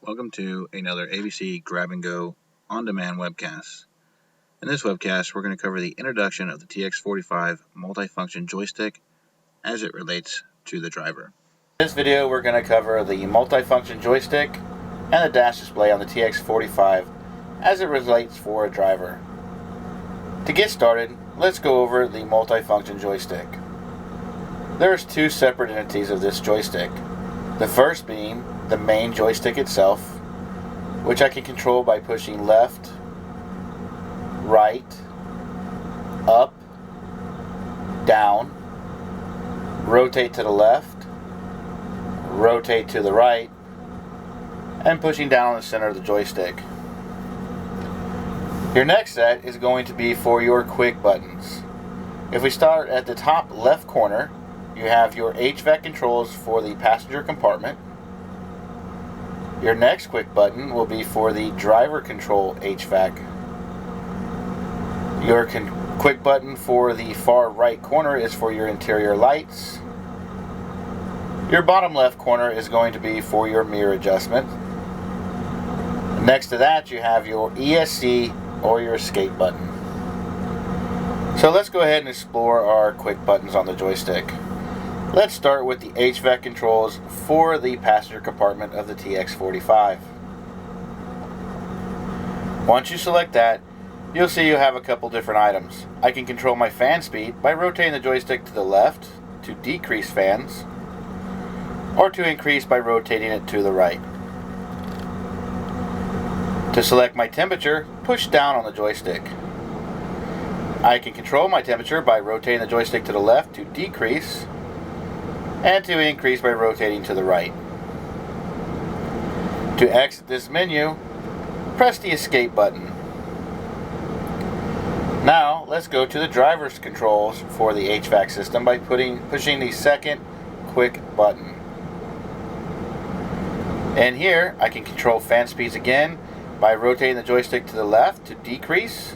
Welcome to another ABC Grab-and-Go on-demand webcast. In this webcast, we're going to cover the introduction of the TX45 multifunction joystick as it relates to the driver. In this video, we're going to cover the multifunction joystick and the dash display on the TX45 as it relates for a driver. To get started, let's go over the multifunction joystick. There's two separate entities of this joystick. The first being the main joystick itself, which I can control by pushing left, right, up, down, rotate to the left, rotate to the right, and pushing down on the center of the joystick. Your next set is going to be for your quick buttons. If we start at the top left corner, you have your Hvac controls for the passenger compartment. Your next quick button will be for the driver control HVAC. Your quick button for the far right corner is for your interior lights. Your bottom left corner is going to be for your mirror adjustment. Next to that, you have your ESC or your escape button. So let's go ahead and explore our quick buttons on the joystick. Let's start with the Hvac controls for the passenger compartment of the TX45. Once you select that, you'll see you have a couple different items. I can control my fan speed by rotating the joystick to the left to decrease fans, or to increase by rotating it to the right. To select my temperature, push down on the joystick. I can control my temperature by rotating the joystick to the left to decrease, and to increase by rotating to the right. To exit this menu, press the escape button. Now let's go to the driver's controls for the HVAC system by pushing the second quick button. And here I can control fan speeds again by rotating the joystick to the left to decrease,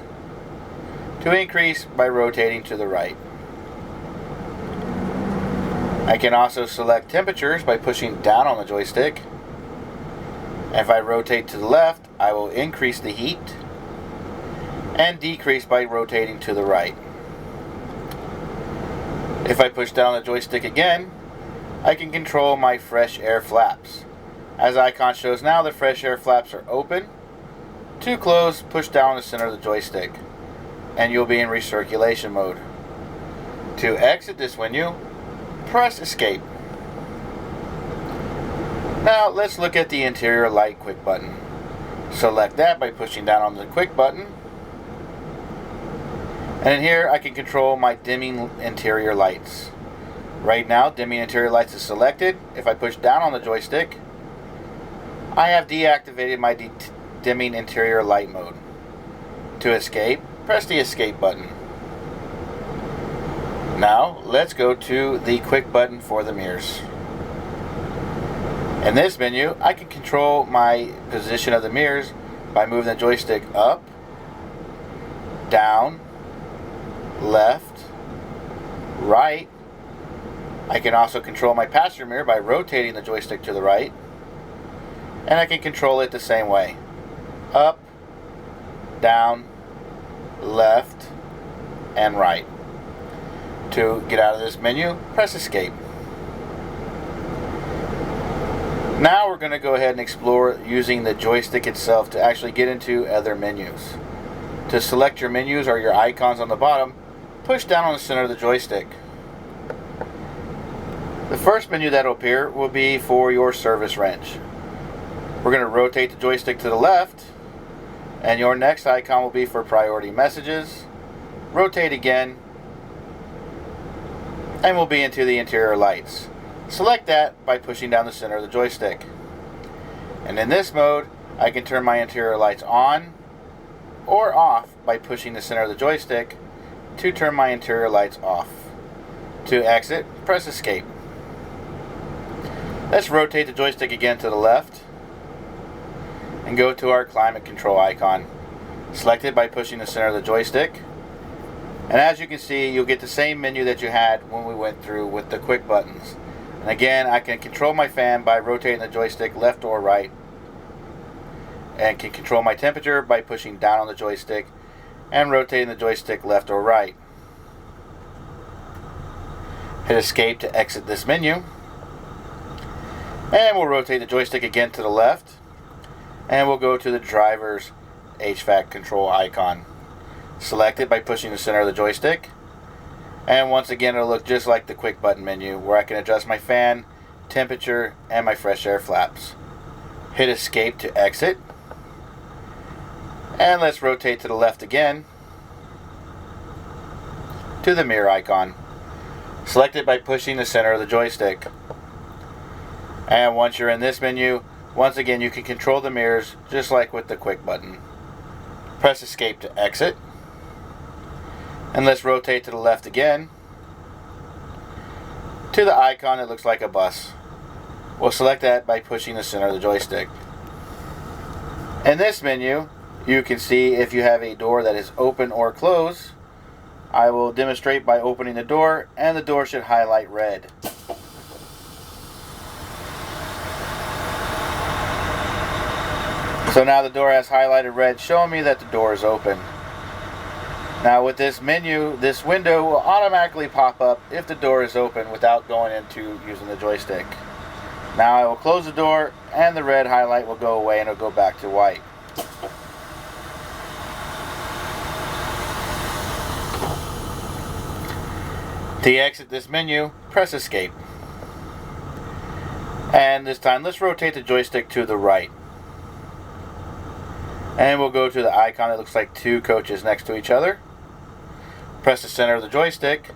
to increase by rotating to the right. I can also select temperatures by pushing down on the joystick. If I rotate to the left, I will increase the heat and decrease by rotating to the right. If I push down the joystick again, I can control my fresh air flaps. As the icon shows now, the fresh air flaps are open. To close, push down the center of the joystick, and you'll be in recirculation mode. To exit this menu, press escape. Now let's look at the interior light quick button. Select that by pushing down on the quick button. And in here I can control my dimming interior lights. Right now dimming interior lights is selected. If I push down on the joystick, I have deactivated my dimming interior light mode. To escape, press the escape button. Now, let's go to the quick button for the mirrors. In this menu, I can control my position of the mirrors by moving the joystick up, down, left, right. I can also control my passenger mirror by rotating the joystick to the right. And I can control it the same way. Up, down, left, and right. To get out of this menu, press escape. Now we're going to go ahead and explore using the joystick itself to actually get into other menus. To select your menus or your icons on the bottom, push down on the center of the joystick. The first menu that will appear will be for your service wrench. We're going to rotate the joystick to the left, and your next icon will be for priority messages. Rotate again, and we'll be into the interior lights. Select that by pushing down the center of the joystick. And in this mode, I can turn my interior lights on or off by pushing the center of the joystick to turn my interior lights off. To exit, press escape. Let's rotate the joystick again to the left and go to our climate control icon. Select it by pushing the center of the joystick. And as you can see, you'll get the same menu that you had when we went through with the quick buttons. And again, I can control my fan by rotating the joystick left or right. and can control my temperature by pushing down on the joystick and rotating the joystick left or right. Hit escape to exit this menu, and we'll rotate the joystick again to the left, and we'll go to the driver's Hvac control icon. Select it by pushing the center of the joystick, and once again it'll look just like the quick button menu where I can adjust my fan, temperature, and my fresh air flaps. Hit escape to exit, and let's rotate to the left again to the mirror icon. Select it by pushing the center of the joystick, and once you're in this menu, once again you can control the mirrors just like with the quick button. Press escape to exit, and let's rotate to the left again to the icon that looks like a bus. We'll select that by pushing the center of the joystick. In this menu, you can see if you have a door that is open or closed. I will demonstrate by opening the door, and the door should highlight red. So now the door has highlighted red, showing me that the door is open. Now with this menu, this window will automatically pop up if the door is open without going into using the joystick. Now I will close the door, and the red highlight will go away and it'll go back to white. To exit this menu, press escape. And this time let's rotate the joystick to the right. And we'll go to the icon that looks like two coaches next to each other. Press the center of the joystick,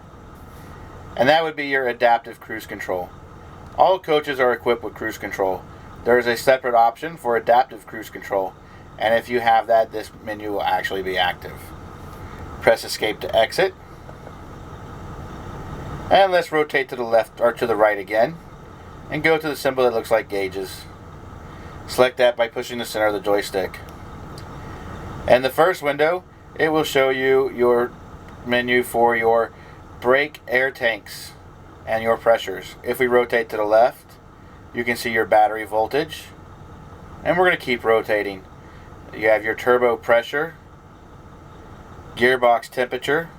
and that would be your adaptive cruise control. All coaches are equipped with cruise control. There is a separate option for adaptive cruise control, and if you have that, this menu will actually be active. Press escape to exit, and let's rotate to the left or to the right again and go to the symbol that looks like gauges. Select that by pushing the center of the joystick. In the first window, it will show you your menu for your brake air tanks and your pressures. If we rotate to the left, you can see your battery voltage, and we're going to keep rotating. You have your turbo pressure, gearbox temperature,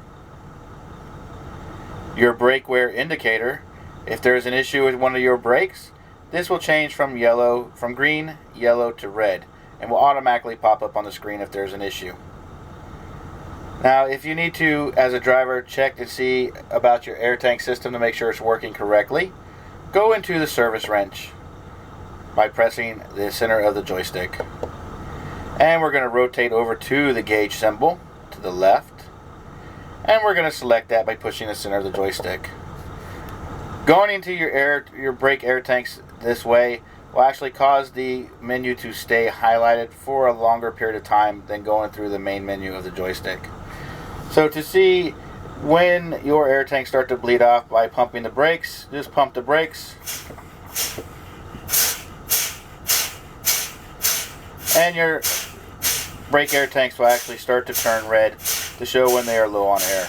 your brake wear indicator. If there is an issue with one of your brakes, this will change from green, yellow to red, and will automatically pop up on the screen if there's an issue. Now, if you need to, as a driver, check to see about your air tank system to make sure it's working correctly, go into the service wrench by pressing the center of the joystick. And we're going to rotate over to the gauge symbol to the left, and we're going to select that by pushing the center of the joystick. Going into your brake air tanks this way will actually cause the menu to stay highlighted for a longer period of time than going through the main menu of the joystick. So to see when your air tanks start to bleed off by pumping the brakes, just pump the brakes, and your brake air tanks will actually start to turn red to show when they are low on air,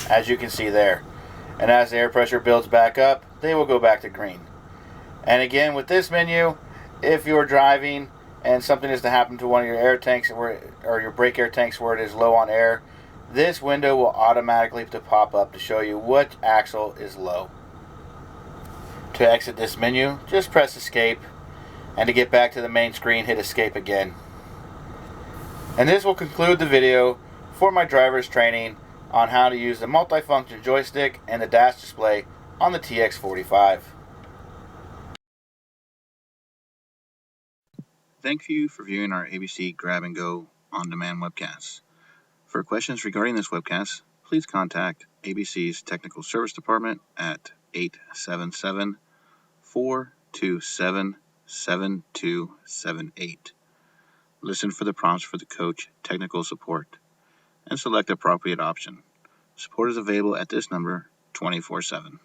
as you can see there. And as the air pressure builds back up, they will go back to green. And again, with this menu, if you're driving and something is to happen to one of your air tanks or your brake air tanks where it is low on air, this window will automatically pop up to show you which axle is low. To exit this menu, just press escape, and to get back to the main screen, hit escape again. And this will conclude the video for my driver's training on how to use the multifunction joystick and the dash display on the TX45. Thank you for viewing our ABC Grab-N-Go on-demand webcasts. For questions regarding this webcast, please contact ABC's Technical Service Department at 877-427-7278. Listen for the prompts for the coach technical support and select the appropriate option. Support is available at this number 24/7.